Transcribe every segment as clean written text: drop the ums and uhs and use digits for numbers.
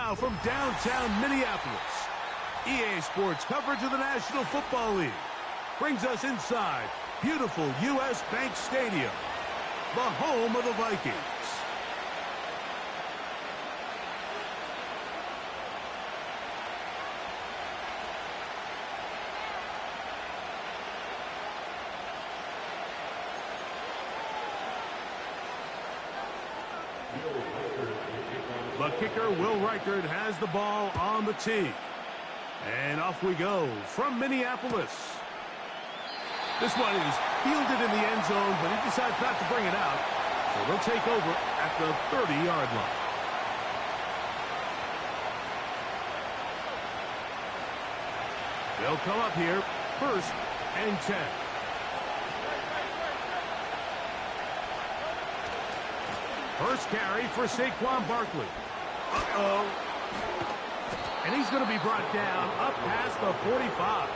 now from downtown Minneapolis, EA Sports coverage of the National Football League brings us inside beautiful U.S. Bank Stadium, the home of the Vikings. The kicker, Will Reichard, has the ball on the tee. And off we go from Minneapolis. This one is fielded in the end zone, but he decides not to bring it out. So they'll take over at the 30-yard line. They'll come up here, 1st and 10. First carry for Saquon Barkley. Uh-oh. And he's going to be brought down up past the 45.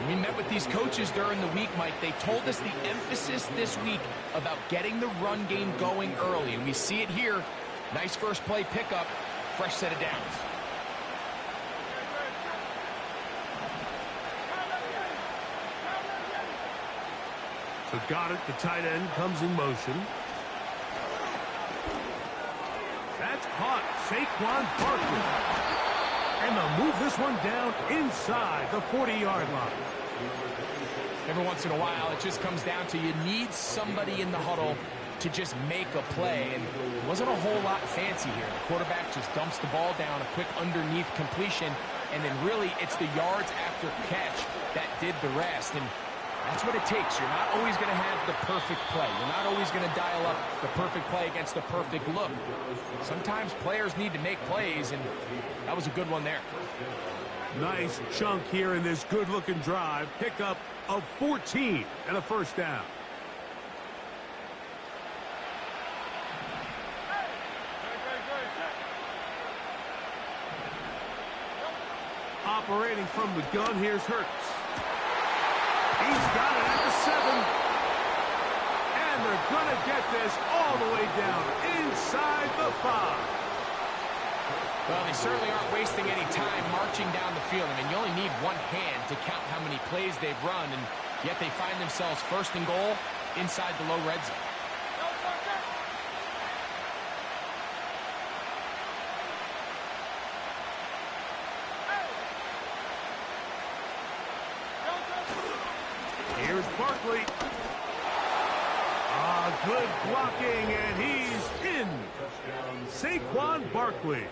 We met with these coaches during the week, Mike. They told us the emphasis this week about getting the run game going early. And we see it here. Nice first play pickup. Fresh set of downs. So got it. The tight end comes in motion. That's caught. Saquon Barkley. And they'll move this one down inside the 40-yard line. Every once in a while, it just comes down to you need somebody in the huddle to just make a play. And it wasn't a whole lot fancy here. The quarterback just dumps the ball down, a quick underneath completion, and then really it's the yards after catch that did the rest. And that's what it takes. You're not always going to have the perfect play. You're not always going to dial up the perfect play against the perfect look. Sometimes players need to make plays, and that was a good one there. Nice chunk here in this good-looking drive. Pickup of 14 and a first down. Operating from the gun, here's Hurts. He's got it at the 7. And they're going to get this all the way down inside the 5. Well, they certainly aren't wasting any time marching down the field. I mean, you only need one hand to count how many plays they've run, and yet they find themselves 1st and goal inside the low red zone. Here's Barkley. Good blocking, and he's in. Saquon Barkley.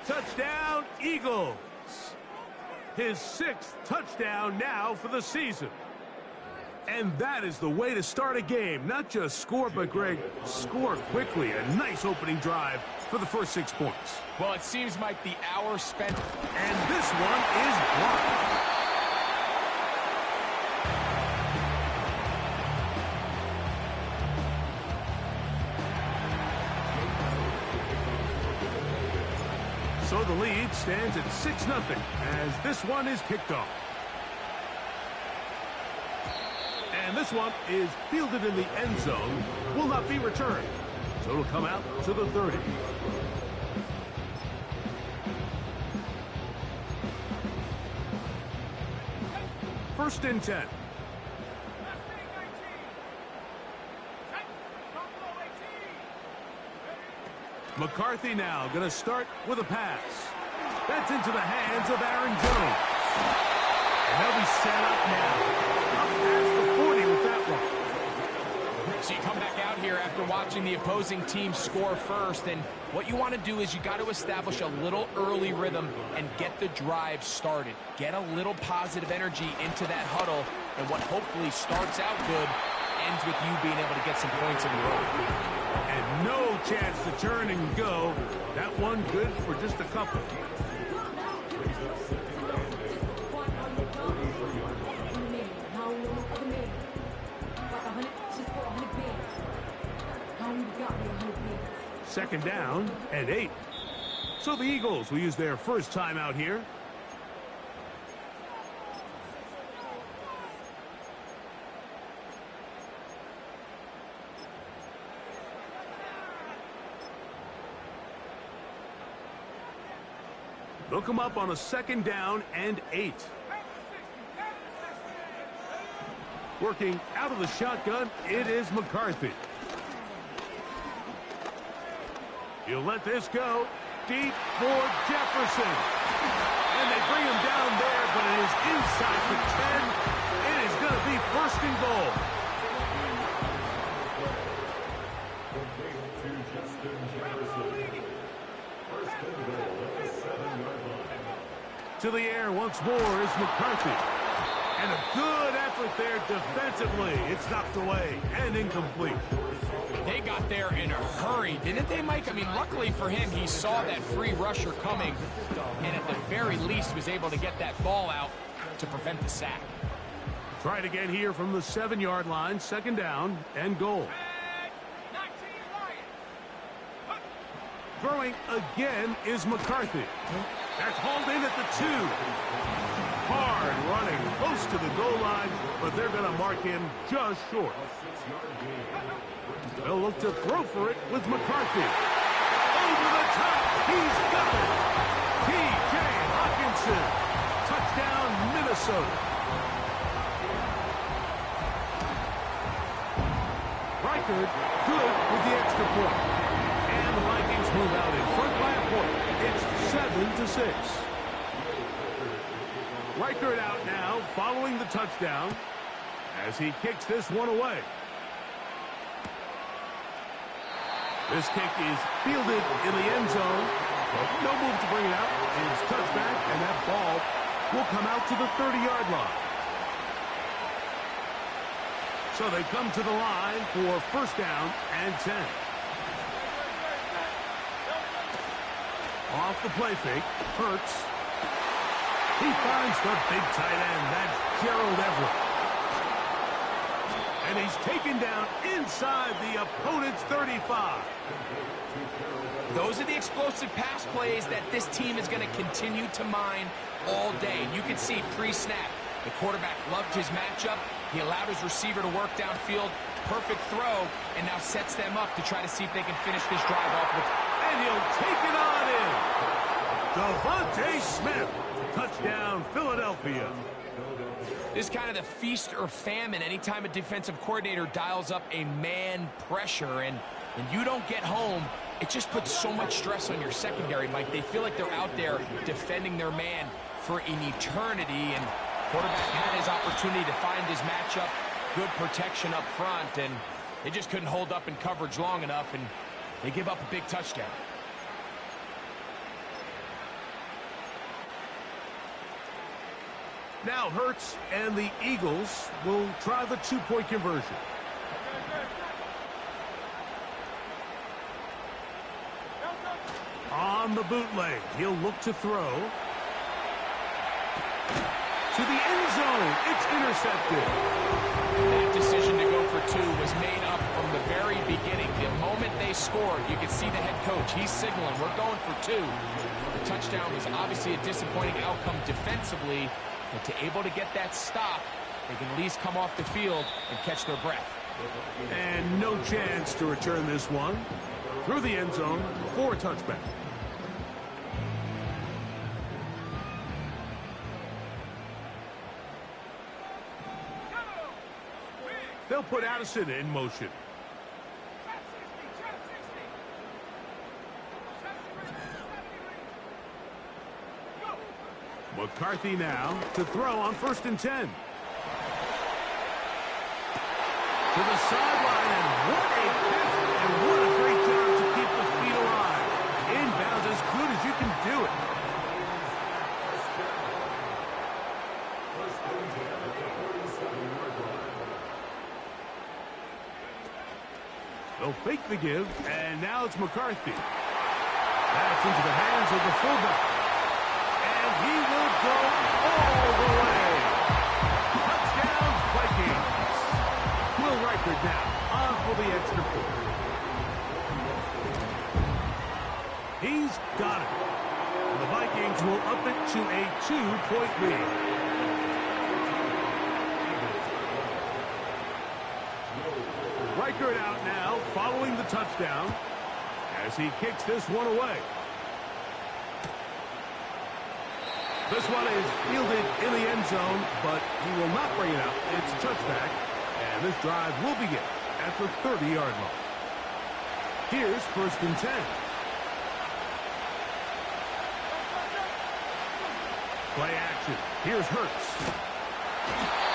Touchdown, Eagles. His 6th touchdown now for the season. And that is the way to start a game. Not just score, but, Greg, score quickly. A nice opening drive for the first 6 points. Well, it seems like the hour spent. And this one is blocked. So the lead stands at 6-0 as this one is kicked off. And this one is fielded in the end zone, will not be returned. So it'll come out to the 30. First and 10. McCarthy now going to start with a pass. That's into the hands of Aaron Jones. And they'll be set up now. Up past the 40 with that one. So you come back out here after watching the opposing team score first, and what you want to do is you got to establish a little early rhythm and get the drive started. Get a little positive energy into that huddle, and what hopefully starts out good ends with you being able to get some points in the road. And no chance to turn and go. That one good for just a couple. Second down and 8. So the Eagles will use their first timeout here. They'll come up on a 2nd down and 8. Working out of the shotgun, it is McCarthy. He'll let this go deep for Jefferson. And they bring him down there, but it is inside the 10. It is going to be 1st and goal. To the air once more is McCarthy. And a good effort there defensively. It's knocked away and incomplete. They got there in a hurry, didn't they, Mike? I mean, luckily for him, he saw that free rusher coming, and at the very least was able to get that ball out to prevent the sack. Try it again here from the 7-yard line, 2nd down and goal. Throwing again is McCarthy. That's hauled in at the 2. Hard running close to the goal line, but they're going to mark him just short. They'll look to throw for it with McCarthy. Over the top. He's got it. T.J. Hawkinson. Touchdown, Minnesota. Reichard good with the extra point. And the Vikings move out in front by a point. It's 7-6. Reichard out now following the touchdown as he kicks this one away. This kick is fielded in the end zone. No move to bring it out. It's touchback, and that ball will come out to the 30-yard line. So they come to the line for 1st down and 10. Off the play fake, Hurts. He finds the big tight end. That's Gerald Everett. And he's taken down inside the opponent's 35. Those are the explosive pass plays that this team is going to continue to mine all day. And you can see pre-snap, the quarterback loved his matchup. He allowed his receiver to work downfield. Perfect throw, and now sets them up to try to see if they can finish this drive off with. And he'll take it on in. Devontae Smith. Touchdown, Philadelphia. This is kind of the feast or famine anytime a defensive coordinator dials up a man pressure, and when you don't get home, it just puts so much stress on your secondary, Mike. They feel like they're out there defending their man for an eternity, and quarterback had his opportunity to find his matchup, good protection up front, and they just couldn't hold up in coverage long enough, and they give up a big touchdown. Now Hurts and the Eagles will try the 2-point conversion. On the bootleg, he'll look to throw. To the end zone, it's intercepted. That decision to go for 2 was made up from the very beginning. The moment they scored, you could see the head coach. He's signaling, we're going for 2. The touchdown was obviously a disappointing outcome defensively, but to able to get that stop, they can at least come off the field and catch their breath. And no chance to return this one through the end zone for a touchback. They'll put Addison in motion. McCarthy now to throw on 1st and 10. To the sideline, and what a catch, and what a great job to keep the feet alive. Inbounds as good as you can do it. They'll fake the give, and now it's McCarthy. That's into the hands of the fullback. And he will go all the way. Touchdown, Vikings. Will Reichard now on for the extra point. He's got it. And the Vikings will up it to a 2-point lead. Reichard out now following the touchdown as he kicks this one away. This one is fielded in the end zone, but he will not bring it out. It's a touchback, and this drive will begin at the 30-yard line. Here's 1st and 10. Play action. Here's Hurts.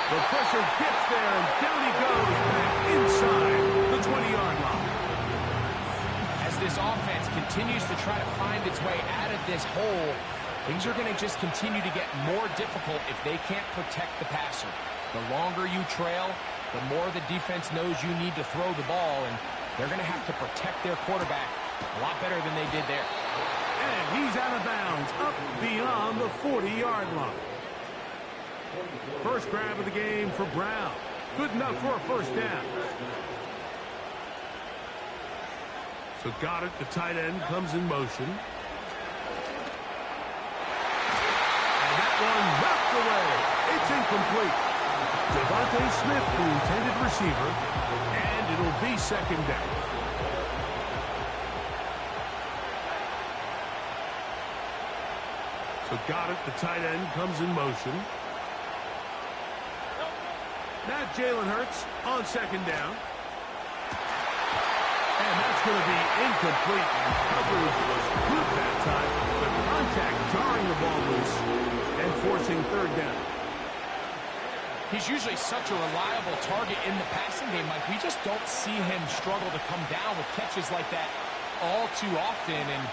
The pressure gets there, and down he goes back inside the 20-yard line. As this offense continues to try to find its way out of this hole, things are going to just continue to get more difficult if they can't protect the passer. The longer you trail, the more the defense knows you need to throw the ball, and they're going to have to protect their quarterback a lot better than they did there. And he's out of bounds, up beyond the 40-yard line. First grab of the game for Brown. Good enough for a first down. So Goddard, the tight end, comes in motion. And that one knocked away. It's incomplete. Devontae Smith, the intended receiver, and it'll be 2nd down. So Goddard, the tight end, comes in motion. Now Jalen Hurts on 2nd down. And that's going to be incomplete. Coverage was good that time. The contact jarring the ball loose and forcing 3rd down. He's usually such a reliable target in the passing game. Like, we just don't see him struggle to come down with catches like that all too often. And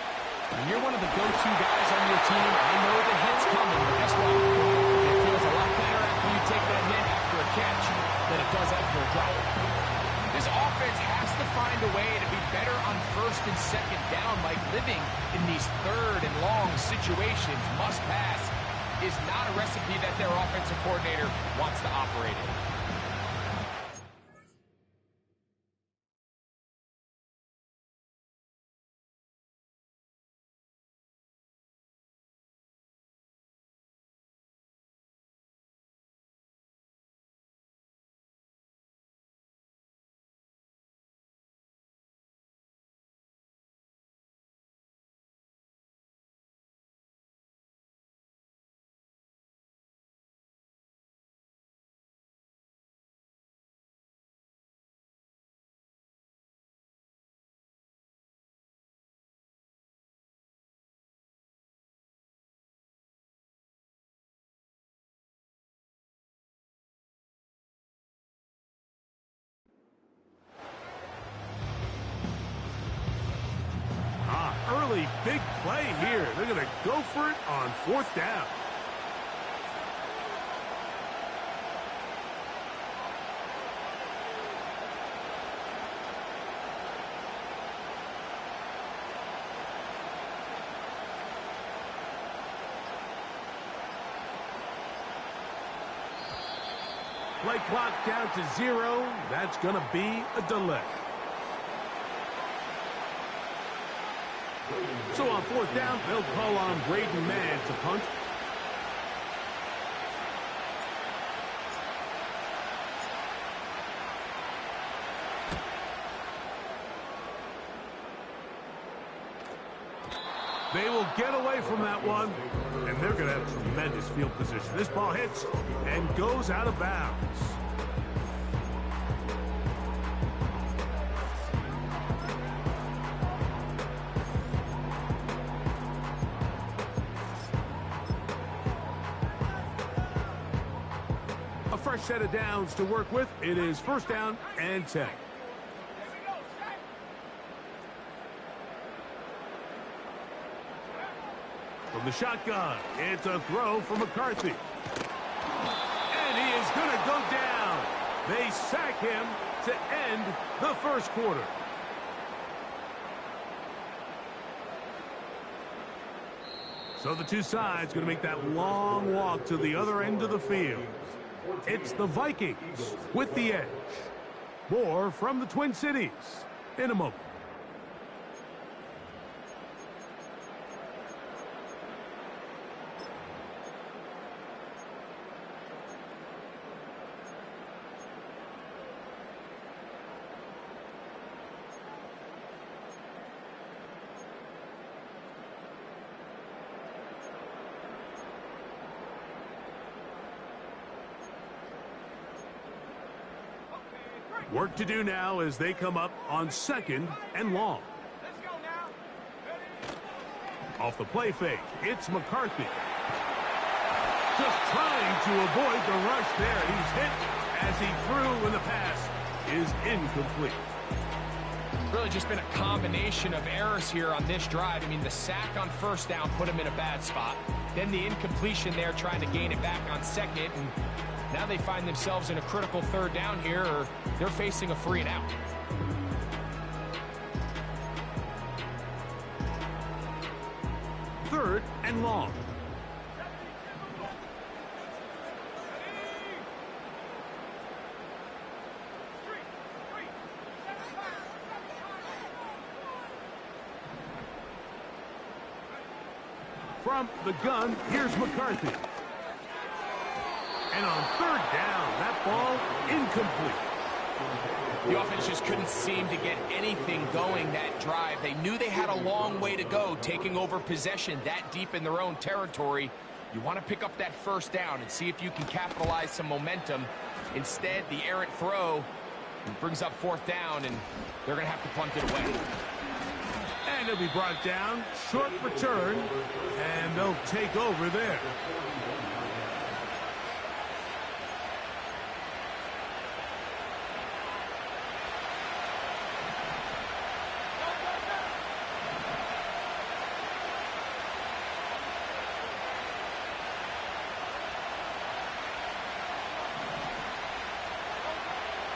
when you're one of the go-to guys on your team, I know the hit's coming, but guess what? It feels a lot better after you take that hit after a catch than it does after a drop. This offense has to find a way to be better on 1st and 2nd down, like living in these 3rd and long situations. Must pass is not a recipe that their offensive coordinator wants to operate in. Early big play here. They're going to go for it on 4th down. Play clock down to 0. That's going to be a delay. So on 4th down, they'll call on Braden Mann to punt. They will get away from that one, and they're going to have tremendous field position. This ball hits and goes out of bounds. A fresh set of downs to work with. It is 1st down and 10. From the shotgun, it's a throw for McCarthy. And he is going to go down. They sack him to end the 1st quarter. So the two sides going to make that long walk to the other end of the field. It's the Vikings with the edge. More from the Twin Cities in a moment. Work to do now as they come up on 2nd and long. Off the play fake, it's McCarthy. Just trying to avoid the rush there. He's hit as he threw, and the pass is incomplete. Really just been a combination of errors here on this drive. I mean, the sack on 1st down put him in a bad spot. Then the incompletion there trying to gain it back on 2nd. And now they find themselves in a critical 3rd down here, or they're facing a 3 and out. Third and long. From the gun, here's McCarthy. And on 3rd down, that ball incomplete. The offense just couldn't seem to get anything going that drive. They knew they had a long way to go, taking over possession that deep in their own territory. You want to pick up that 1st down and see if you can capitalize some momentum. Instead, the errant throw brings up 4th down, and they're going to have to punt it away. And it'll be brought down, short return, and they'll take over there.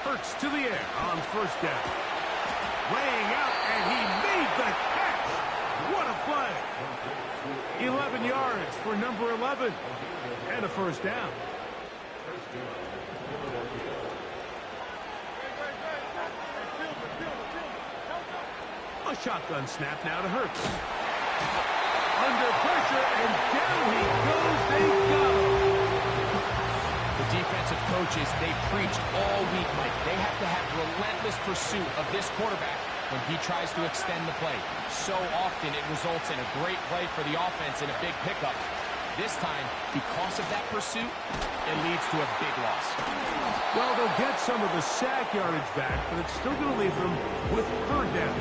Hurts to the air on 1st down. Laying out, and he made the catch. What a play. 11 yards for number 11. And a 1st down. A shotgun snap now to Hurts. Under pressure, and down he goes. They go. The defensive coaches, they preached all week, Mike. They have to have relentless pursuit of this quarterback when he tries to extend the play. So often it results in a great play for the offense and a big pickup. This time, because of that pursuit, it leads to a big loss. Well, they'll get some of the sack yardage back, but it's still going to leave them with 3rd down.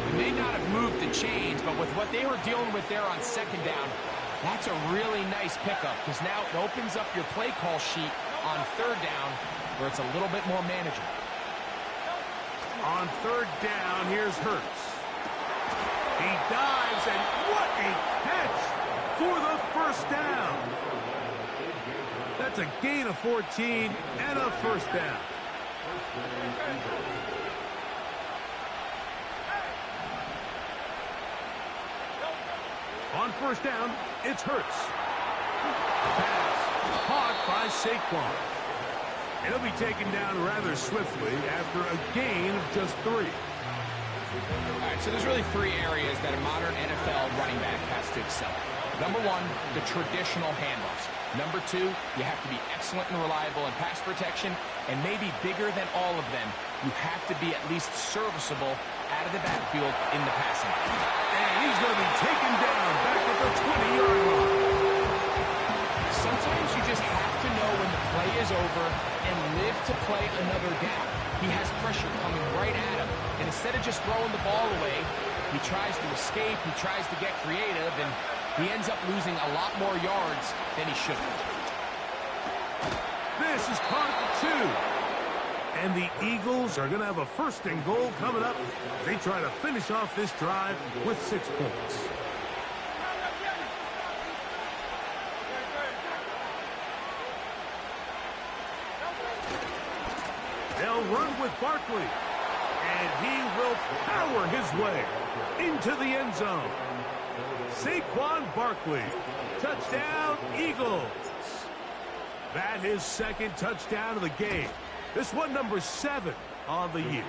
They may not have moved the chains, but with what they were dealing with there on 2nd down, that's a really nice pickup, because now it opens up your play call sheet on 3rd down where it's a little bit more manageable. On 3rd down, here's Hurts. He dives, and what a catch for the 1st down. That's a gain of 14 and a 1st down. On 1st down, it's Hurts. Pass caught by Saquon. It'll be taken down rather swiftly after a gain of just 3. All right, so there's really 3 areas that a modern NFL running back has to excel at. Number 1, the traditional handoffs. Number 2, you have to be excellent and reliable in pass protection, and maybe bigger than all of them, you have to be at least serviceable out of the backfield in the passing game. And he's going to be taken down back at the 20-yard line. Sometimes you just have to know when the play is over and live to play another down. He has pressure coming right at him, and instead of just throwing the ball away, he tries to escape, he tries to get creative, and he ends up losing a lot more yards than he should have. This is caught at the 2. And the Eagles are going to have a 1st and goal coming up. They try to finish off this drive with 6 points. They'll run with Barkley. And he will power his way into the end zone. Saquon Barkley. Touchdown, Eagles. That is 2nd touchdown of the game. This one number 7 on the year.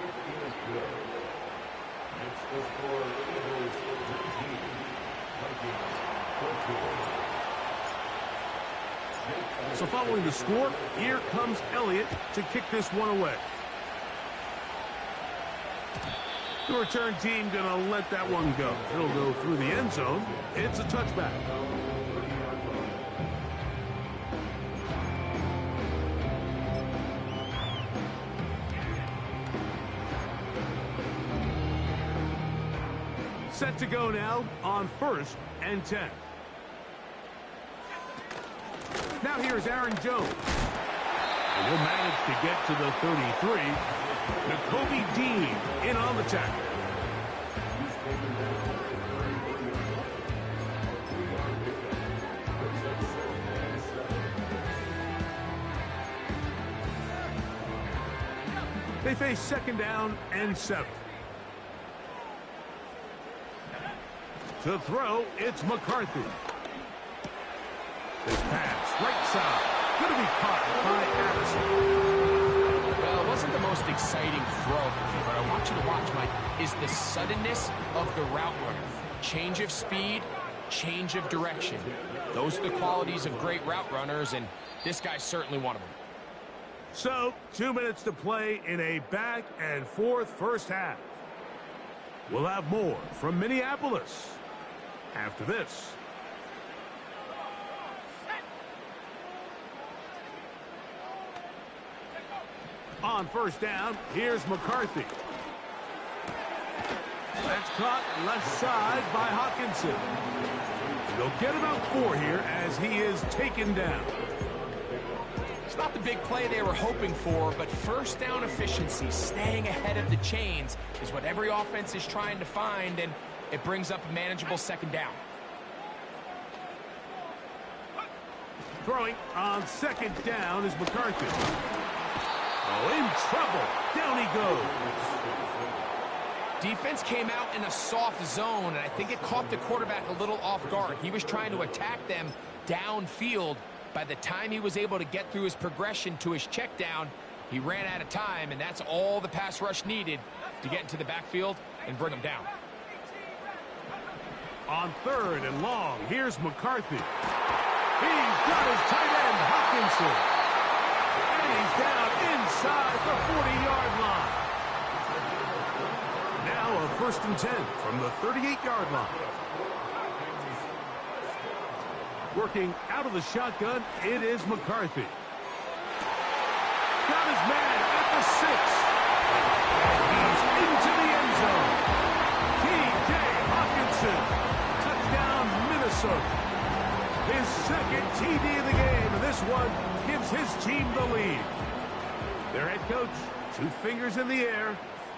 So following the score, here comes Elliott to kick this one away. The return team going to let that one go. It'll go through the end zone. It's a touchback. Set to go now on 1st and 10. Now here's Aaron Jones. And he'll manage to get to the 33. Nakobe Dean in on the tackle. They face 2nd down and 7. To throw, it's McCarthy. This pass, right side, going to be caught by Addison. Well, it wasn't the most exciting throw, but I want you to watch, Mike, is the suddenness of the route runner. Change of speed, change of direction. Those are the qualities of great route runners, and this guy's certainly one of them. So, 2 minutes to play in a back-and-forth first half. We'll have more from Minneapolis after this. On 1st down, here's McCarthy. That's caught left side by Hawkinson. They'll get about 4 here as he is taken down. It's not the big play they were hoping for, but 1st down efficiency, staying ahead of the chains, is what every offense is trying to find, and it brings up a manageable 2nd down. Throwing on 2nd down is McCarthy. Oh, in trouble. Down he goes. Defense came out in a soft zone, and I think it caught the quarterback a little off guard. He was trying to attack them downfield. By the time he was able to get through his progression to his check down, he ran out of time, and that's all the pass rush needed to get into the backfield and bring him down. On 3rd and long, here's McCarthy. He's got his tight end, Hawkinson. And he's down inside the 40-yard line. Now a 1st and 10 from the 38-yard line. Working out of the shotgun, it is McCarthy. Got his man at the 6. He's into the end zone. T.J. Hawkinson. Touchdown, Minnesota. His 2nd TD of the game, and this one gives his team the lead. Their head coach, 2 fingers in the air.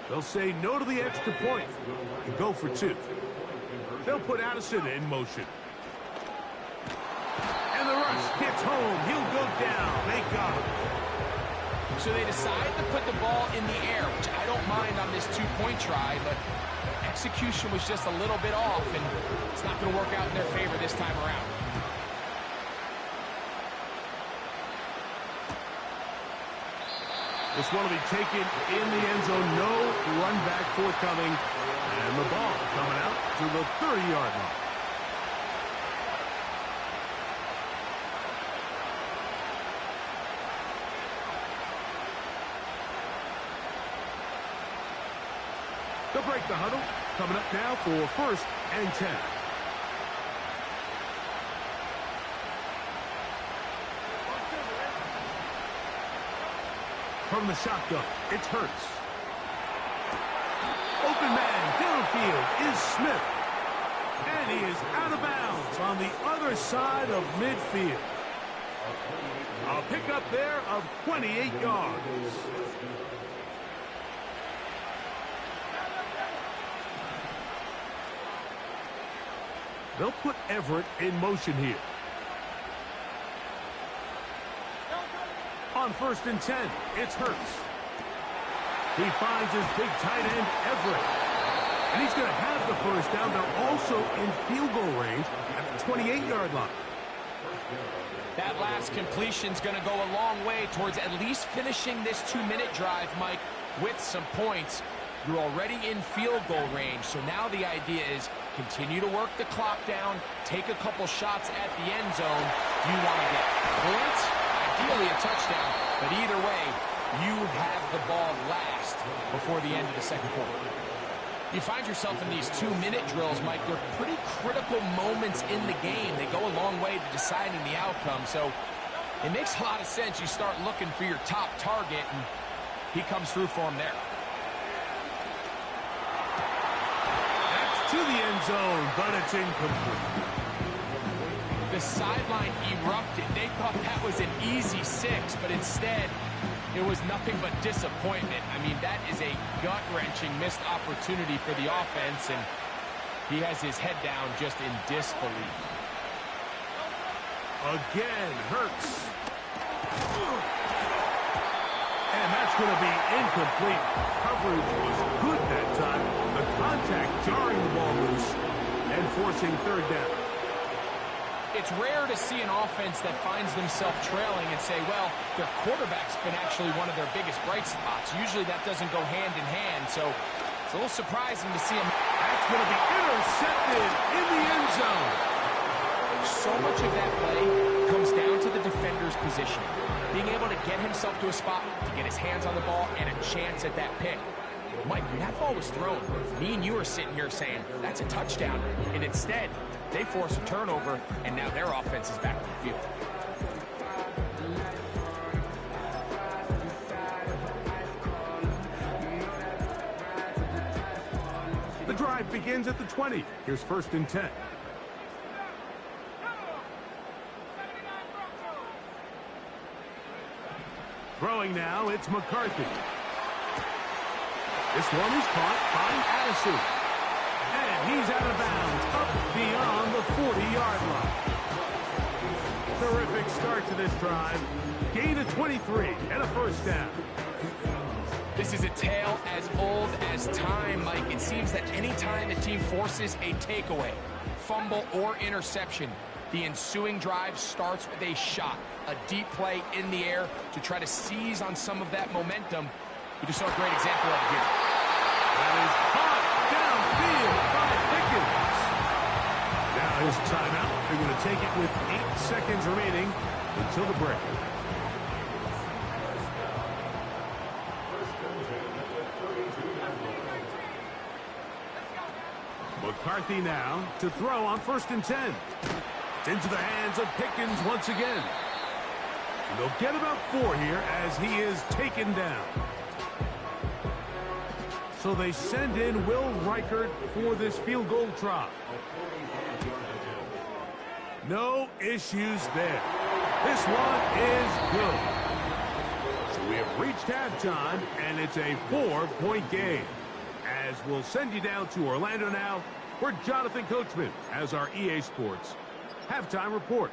They'll say no to the extra point and go for 2. They'll put Addison in motion. And the rush gets home. He'll go down. They got him. So they decide to put the ball in the air, which I don't mind on this 2-point try, but execution was just a little bit off, and it's not going to work out in their favor this time around. This one will be taken in the end zone. No run back forthcoming. And the ball coming out to the 30-yard line. They'll break the huddle. Coming up now for 1st and 10. From the shotgun, it's Hurts. Open man downfield is Smith. And he is out of bounds on the other side of midfield. A pickup there of 28 yards. They'll put Everett in motion here. On 1st and 10, it's Hurts. He finds his big tight end, Everett. And he's going to have the 1st down. They're also in field goal range at the 28-yard line. That last completion's going to go a long way towards at least finishing this 2-minute drive, Mike, with some points. You're already in field goal range, so now the idea is continue to work the clock down, take a couple shots at the end zone. You want to get points, ideally a touchdown, but either way, you have the ball last before the end of the 2nd quarter. You find yourself in these 2-minute drills, Mike. They're pretty critical moments in the game. They go a long way to deciding the outcome, so it makes a lot of sense. You start looking for your top target, and he comes through for him there. to the end zone, but it's incomplete. The sideline erupted. They thought that was an easy 6, but instead, it was nothing but disappointment. I mean, that is a gut-wrenching missed opportunity for the offense, and he has his head down just in disbelief. Again, Hurts. And that's going to be incomplete. Coverage was good that time. The contact jarring the ball loose and forcing third down. It's rare to see an offense that finds themselves trailing and say, well, their quarterback's been actually one of their biggest bright spots. Usually that doesn't go hand in hand, so it's a little surprising to see him. That's going to be intercepted in the end zone. So much of that play comes down to the defender's positioning. Being able to get himself to a spot, to get his hands on the ball, and a chance at that pick. Mike, when that ball was thrown, me and you are sitting here saying, that's a touchdown. And instead, they force a turnover, and now their offense is back on the field. The drive begins at the 20. Here's 1st and 10. Throwing now, it's McCarthy. This one is caught by Addison. And he's out of bounds, up beyond the 40-yard line. Terrific start to this drive. Gain of 23 and a 1st down. This is a tale as old as time, Mike. It seems that any time a team forces a takeaway, fumble, or interception, the ensuing drive starts with a shot, a deep play in the air to try to seize on some of that momentum. We just saw a great example of it here. That is caught downfield by Pickens. Now his timeout. They're going to take it with 8 seconds remaining until the break. McCarthy now to throw on 1st and 10. It's into the hands of Pickens once again. And they'll get about 4 here as he is taken down. So they send in Will Reichert for this field goal try. No issues there. This one is good. So we have reached halftime, and it's a 4-point game. As we'll send you down to Orlando now, where Jonathan Coachman has our EA Sports halftime report.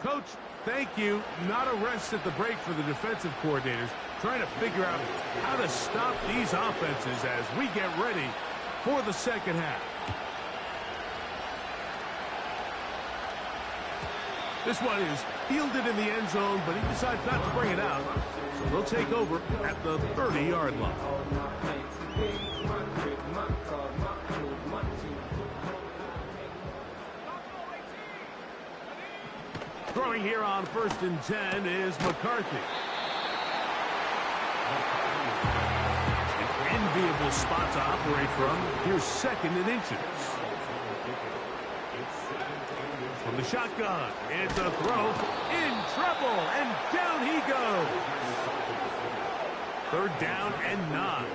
Coach, thank you. Not a rest at the break for the defensive coordinators, trying to figure out how to stop these offenses as we get ready for the second half. This one is fielded in the end zone, but he decides not to bring it out. So they'll take over at the 30-yard line. Throwing here on 1st and 10 is McCarthy. An enviable spot to operate from. Here's 2nd and inches. From the shotgun, it's a throw in trouble, and down he goes. 3rd down and 9.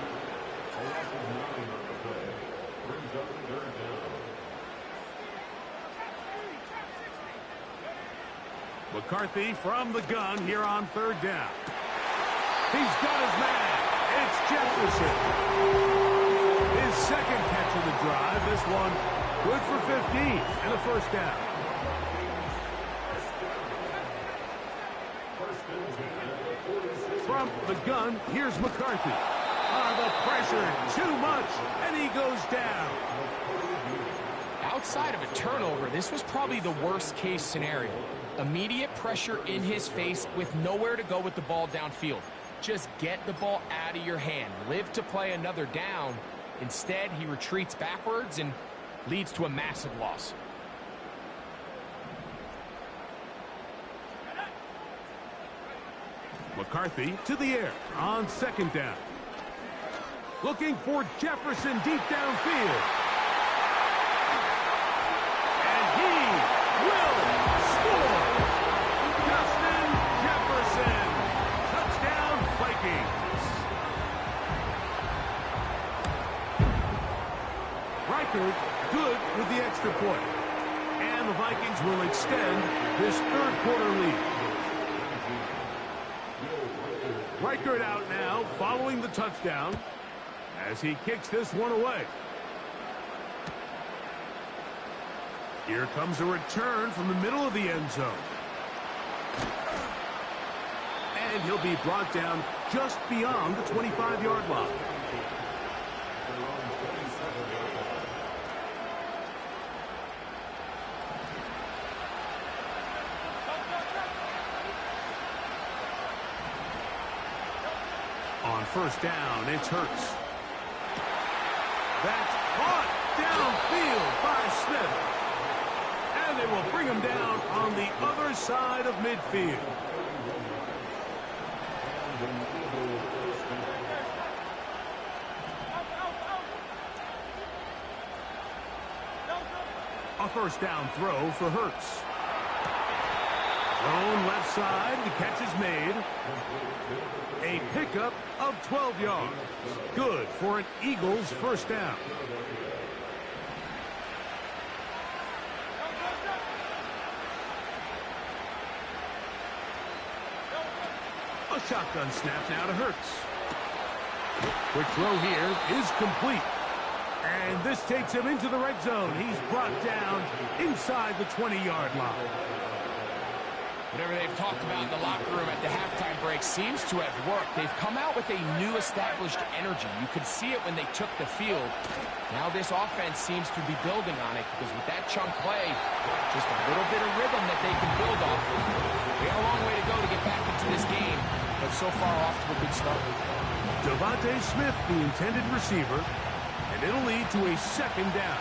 McCarthy from the gun here on 3rd down. He's got his man. It's Jefferson. His 2nd catch of the drive. This one good for 15 and a 1st down. From the gun, here's McCarthy. The pressure, too much, and he goes down. Outside of a turnover, this was probably the worst-case scenario. Immediate pressure in his face with nowhere to go with the ball downfield. Just get the ball out of your hand. Live to play another down. Instead, he retreats backwards and leads to a massive loss. McCarthy to the air on 2nd down. Looking for Jefferson deep downfield. And he will score. Justin Jefferson. Touchdown, Vikings. Reichert good with the extra point. And the Vikings will extend this third quarter lead. Reichert out now following the touchdown as he kicks this one away. Here comes a return from the middle of the end zone. And he'll be brought down just beyond the 25-yard line. On first down, it's Hurts. That's caught downfield by Smith. And they will bring him down on the other side of midfield. A first down throw for Hurts. Thrown left side, the catch is made. A pickup of 12 yards. Good for an Eagles first down. A shotgun snap now to Hurts. Quick throw here is complete. And this takes him into the red zone. He's brought down inside the 20-yard line. Whatever they've talked about in the locker room at the halftime break seems to have worked. They've come out with a new established energy. You could see it when they took the field. Now this offense seems to be building on it because with that chunk play, just a little bit of rhythm that they can build off of. They got a long way to go to get back into this game, but so far off to a good start. Devontae Smith, the intended receiver, and it'll lead to a second down.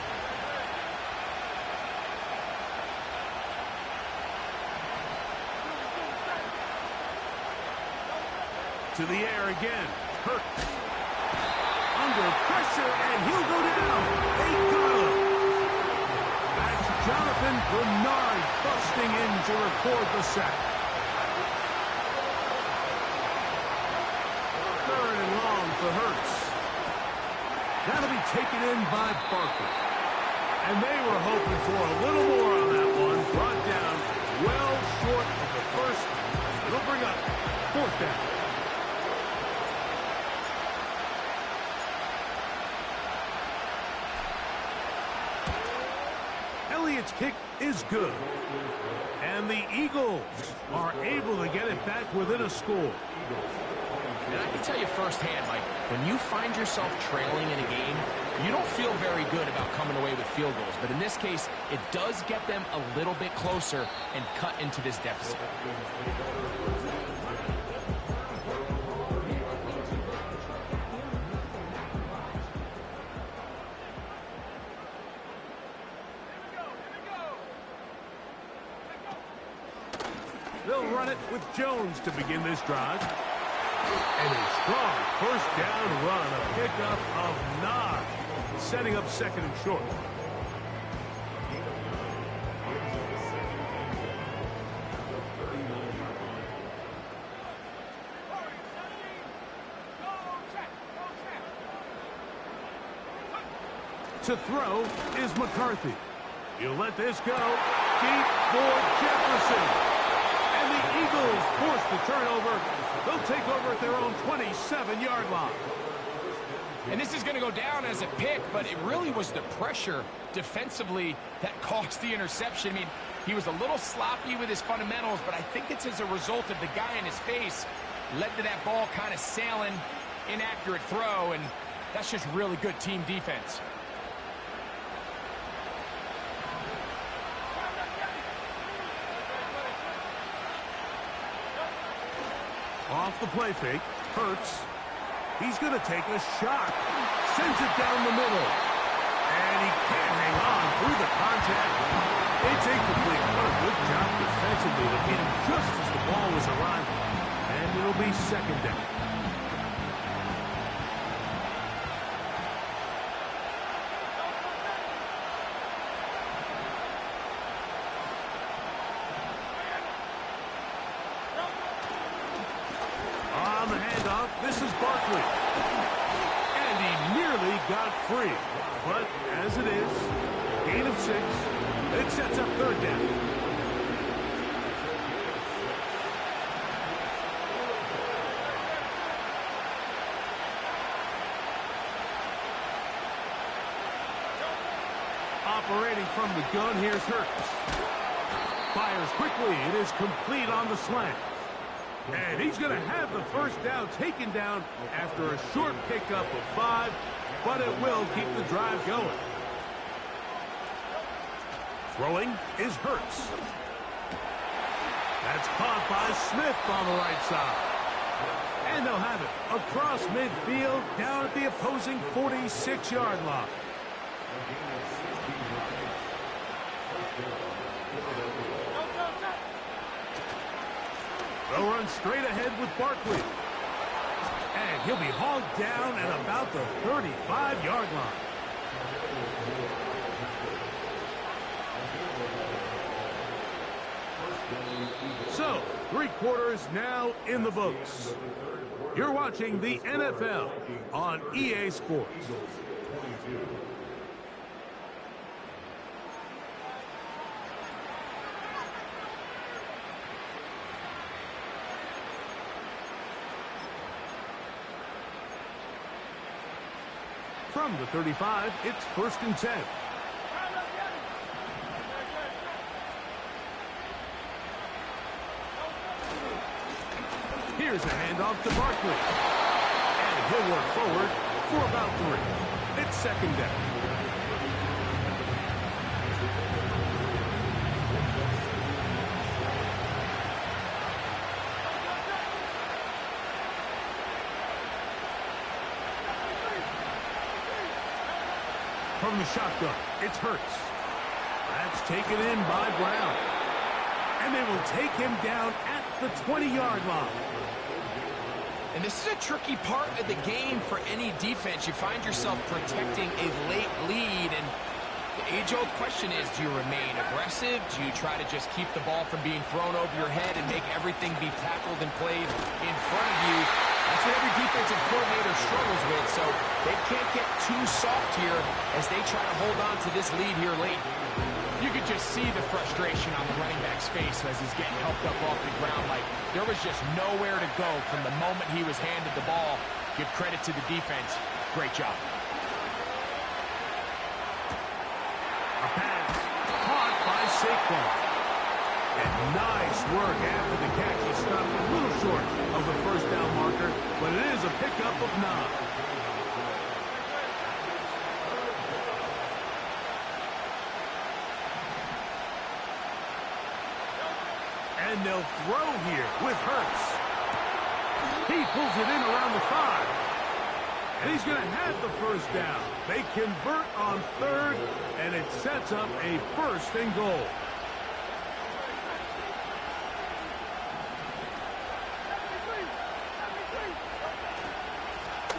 To the air again. Hurts. Under pressure, and he'll go down. They got him. That's Jonathan Bernard busting in to record the sack. Third and long for Hurts. That'll be taken in by Barkley. And they were hoping for a little more on that one. Brought down well short of the first. It'll bring up fourth down. Elliott's kick is good. And the Eagles are able to get it back within a score. And I can tell you firsthand, Mike, when you find yourself trailing in a game, you don't feel very good about coming away with field goals. But in this case, it does get them a little bit closer and cut into this deficit. They'll run it with Jones to begin this drive. And a strong first down run, a pickup of 9, setting up second and short. To throw is McCarthy. He'll let this go deep for Jefferson. And the Eagles force the turnover. They'll take over at their own 27-yard line. And this is going to go down as a pick, but it really was the pressure defensively that caused the interception. I mean, he was a little sloppy with his fundamentals, but I think it's as a result of the guy in his face led to that ball kind of sailing, inaccurate throw, and that's just really good team defense. Off the play fake, Hurts. He's going to take a shot. Sends it down the middle. And he can't hang on through the contact. It's incomplete. What a good job defensively to beat him just as the ball was arriving. And it'll be second down. This is Barkley. And he nearly got free. But as it is, gain of 6, it sets up third down. Operating from the gun, here's Hurts. Fires quickly. It is complete on the slant. And he's going to have the first down taken down after a short pickup of 5, but it will keep the drive going. Throwing is Hurts. That's caught by Smith on the right side. And they'll have it across midfield down at the opposing 46-yard line. They'll run straight ahead with Barkley. And he'll be hauled down at about the 35-yard line. So, 3 quarters now in the books. You're watching the NFL on EA Sports. From the 35, it's 1st and 10. Here's a handoff to Barkley. And he'll work forward for about 3. It's 2nd down. From the shotgun, it's Hurts. That's taken in by Brown. And they will take him down at the 20-yard line. And this is a tricky part of the game for any defense. You find yourself protecting a late lead, and the age-old question is, do you remain aggressive? Do you try to just keep the ball from being thrown over your head and make everything be tackled and played in front of you? That's what every defensive coordinator struggles with, so they can't get too soft here as they try to hold on to this lead here late. You could just see the frustration on the running back's face as he's getting helped up off the ground. Like, there was just nowhere to go from the moment he was handed the ball. Give credit to the defense. Great job. A pass caught by Saquon. And nice work after the catch. He stopped a little short of the first down marker, but it is a pickup of 9. And they'll throw here with Hurts. He pulls it in around the 5. And he's going to have the first down. They convert on 3rd, and it sets up a 1st and goal.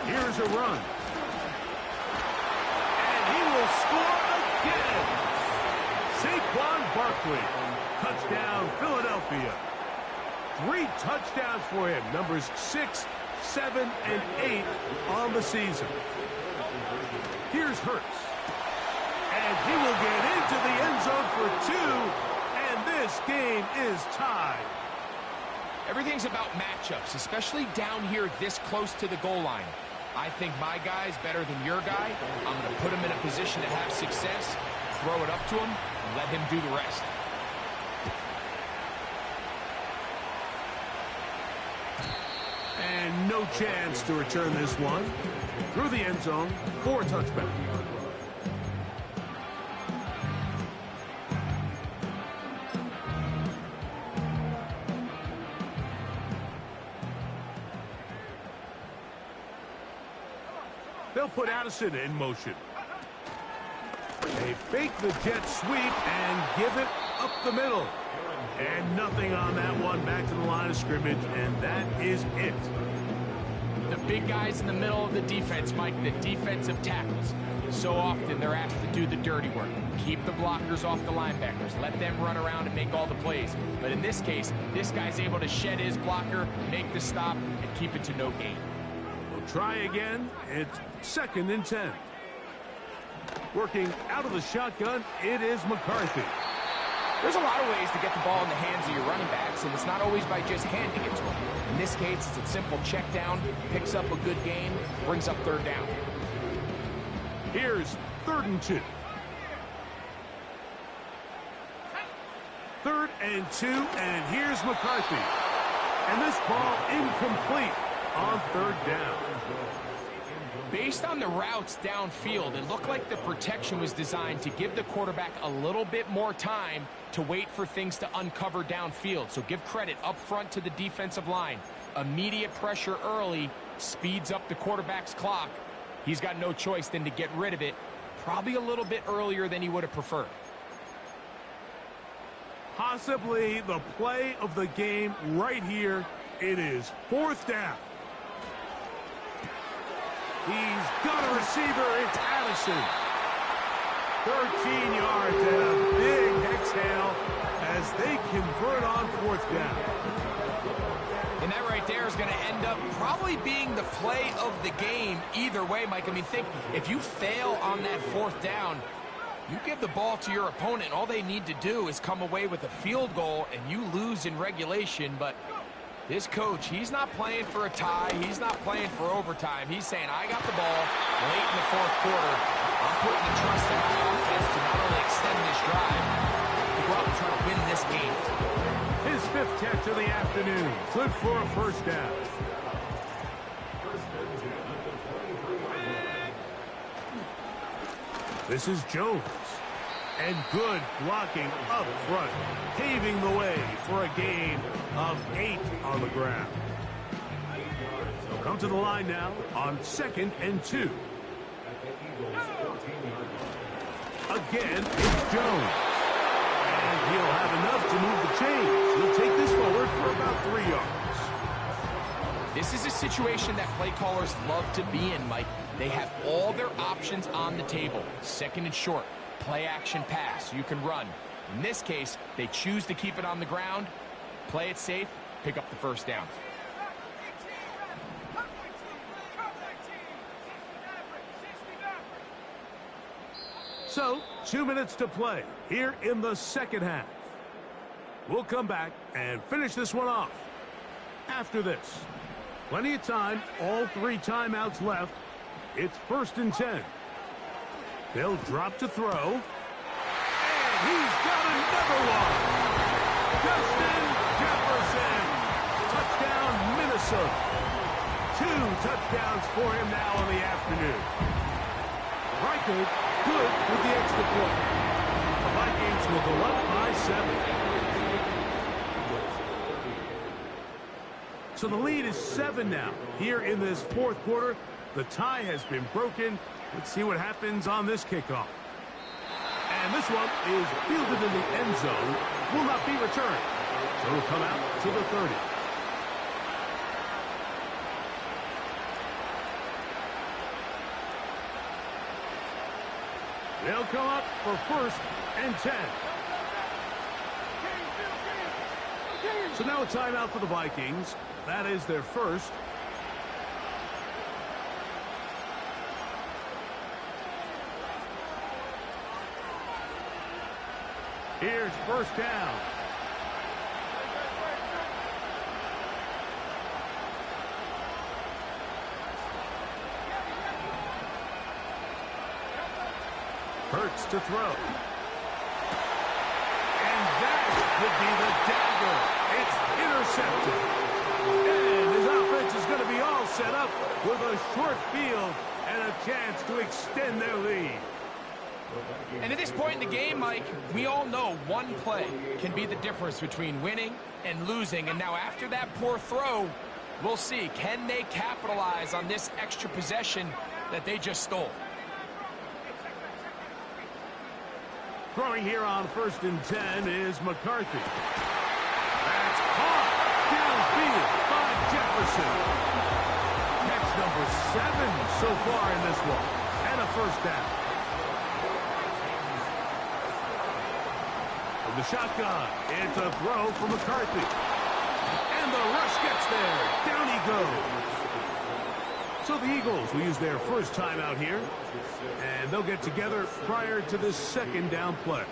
Here's a run. And he will score again. Saquon Barkley. Touchdown, Philadelphia. 3 touchdowns for him. Numbers 6, 7, and 8 on the season. Here's Hurts. And he will get into the end zone for 2. And this game is tied. Everything's about matchups, especially down here this close to the goal line. I think my guy's better than your guy. I'm going to put him in a position to have success, throw it up to him, and let him do the rest. And no chance to return this one. Through the end zone for a touchback. They'll put Addison in motion. They fake the jet sweep and give it up the middle. And nothing on that one, back to the line of scrimmage, and that is it. The big guys in the middle of the defense, Mike, the defensive tackles. So often they're asked to do the dirty work. Keep the blockers off the linebackers. Let them run around and make all the plays. But in this case, this guy's able to shed his blocker, make the stop, and keep it to no gain. We'll try again. It's 2nd and 10. Working out of the shotgun, it is McCarthy. There's a lot of ways to get the ball in the hands of your running backs, and it's not always by just handing it to them. In this case, it's a simple check down, picks up a good gain, brings up third down. Here's 3rd and 2. 3rd and 2, and here's McCarthy. And this ball incomplete on 3rd down. Based on the routes downfield, it looked like the protection was designed to give the quarterback a little bit more time to wait for things to uncover downfield. So give credit up front to the defensive line. Immediate pressure early speeds up the quarterback's clock. He's got no choice than to get rid of it, probably a little bit earlier than he would have preferred. Possibly the play of the game right here. It is 4th down. He's got a receiver. It's Addison. 13 yards and a big exhale as they convert on 4th down. And that right there is going to end up probably being the play of the game either way, Mike. I mean, think, if you fail on that 4th down, you give the ball to your opponent. All they need to do is come away with a field goal, and you lose in regulation. But this coach, he's not playing for a tie. He's not playing for overtime. He's saying, I got the ball late in the 4th quarter. I'm putting the trust in my offense to not only extend this drive, to go out and try to win this game. His 5th catch of the afternoon. Good for a 1st down. This is Jones. And good blocking up front, paving the way for a gain of 8 on the ground. They'll come to the line now on 2nd and 2. Again, it's Jones. And he'll have enough to move the chains. He'll take this forward for about 3 yards. This is a situation that play callers love to be in, Mike. They have all their options on the table. 2nd and short. Play action pass. You can run. In this case, they choose to keep it on the ground, play it safe, pick up the 1st down. So, 2 minutes to play here in the 2nd half. We'll come back and finish this one off. After this, plenty of time, all 3 timeouts left. It's 1st and 10. They'll drop to throw. And he's got another one. Justin Jefferson. Touchdown, Minnesota. 2 touchdowns for him now in the afternoon. Reichel good with the extra point. The Vikings will go up by 7. So the lead is 7 now. Here in this 4th quarter, the tie has been broken. Let's see what happens on this kickoff. And this one is fielded in the end zone. Will not be returned. So it'll come out to the 30. They'll come up for 1st and 10. So now a timeout for the Vikings. That is their first. Here's 1st down. Hurts to throw. And that would be the dagger. It's intercepted. And his offense is going to be all set up with a short field and a chance to extend their lead. And at this point in the game, Mike, we all know one play can be the difference between winning and losing. And now after that poor throw, we'll see, can they capitalize on this extra possession that they just stole? Throwing here on 1st and 10 is McCarthy. That's caught downfield by Jefferson. Catch number 7 so far in this one. And a 1st down. From the shotgun, it's a throw for McCarthy. And the rush gets there. Down he goes. So the Eagles will use their first time out here, and they'll get together prior to this second down play.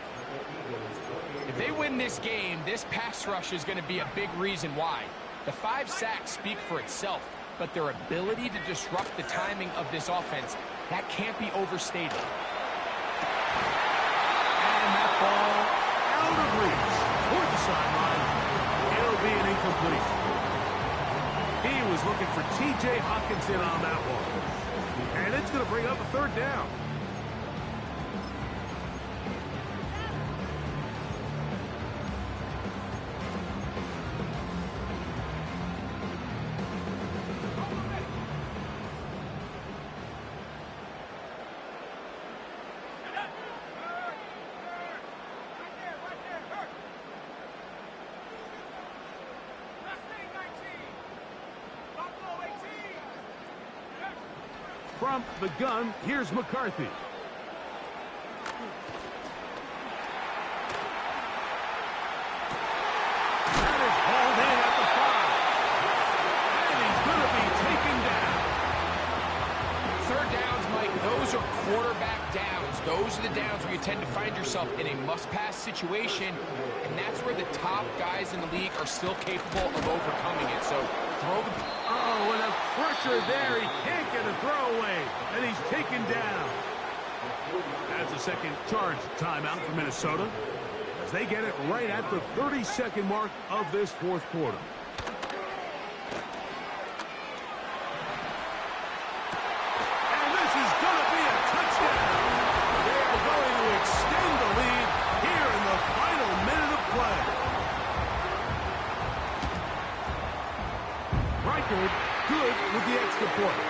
If they win this game, this pass rush is going to be a big reason why. The 5 sacks speak for itself, but their ability to disrupt the timing of this offense, that can't be overstated. And that ball out of reach toward the sideline. It'll be an incomplete. He was looking for T.J. Hockenson on that one. And it's going to bring up a third down. From the gun, here's McCarthy. That is hauled in at the 5. And he's going to be taken down. Third downs, Mike, those are quarterback downs. Those are the downs where you tend to find yourself in a must-pass situation, and that's where the top guys in the league are still capable of overcoming it. So throw the... Oh, and a pressure there. He can't get a throwaway, and he's taken down. That's a second charge timeout for Minnesota as they get it right at the 30-second mark of this fourth quarter. And this is going to be a touchdown. They are going to extend the lead here in the final minute of play. Reichard good with the extra point.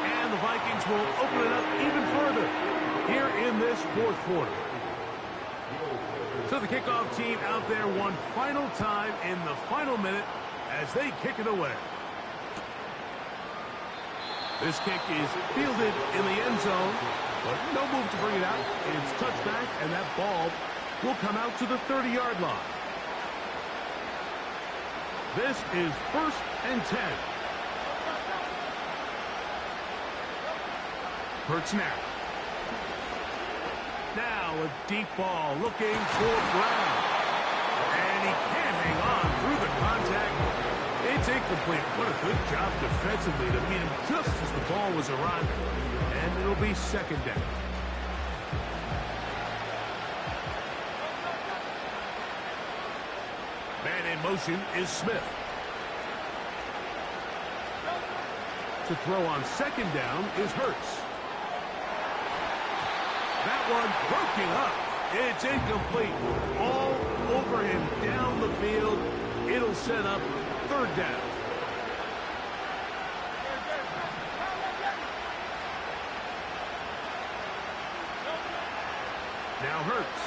And the Vikings will open it up even further here in this fourth quarter. So the kickoff team out there one final time in the final minute as they kick it away. This kick is fielded in the end zone, but no move to bring it out. It's touchback, and that ball will come out to the 30-yard line. This is 1st and 10. Hurts now. Now a deep ball looking for Brown. And he can't hang on through the contact. It's incomplete. What a good job defensively to meet him just as the ball was arriving. And it'll be second down. Man in motion is Smith. To throw on second down is Hurts. That one broken up. It's incomplete. All over him down the field. It'll set up third down. Now Hurts.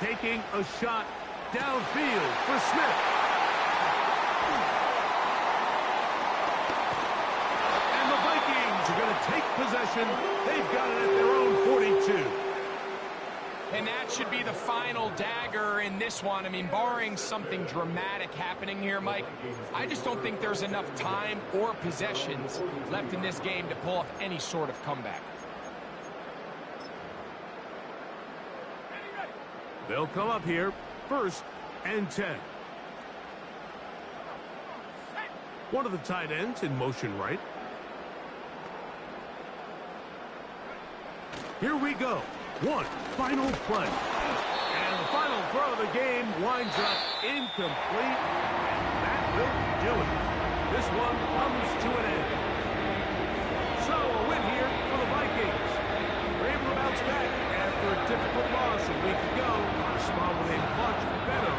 Taking a shot downfield for Smith. And the Vikings are going to take possession. They've got it at their own 42. And that should be the final dagger in this one. I mean, barring something dramatic happening here, Mike, I just don't think there's enough time or possessions left in this game to pull off any sort of comeback. They'll come up here, 1st and 10. One of the tight ends in motion right. Here we go. One final play. And the final throw of the game winds up incomplete. And that will do it. This one comes to an end. So a win here for the Vikings. They're able to bounce back after a difficult loss a week ago. A spot with a much better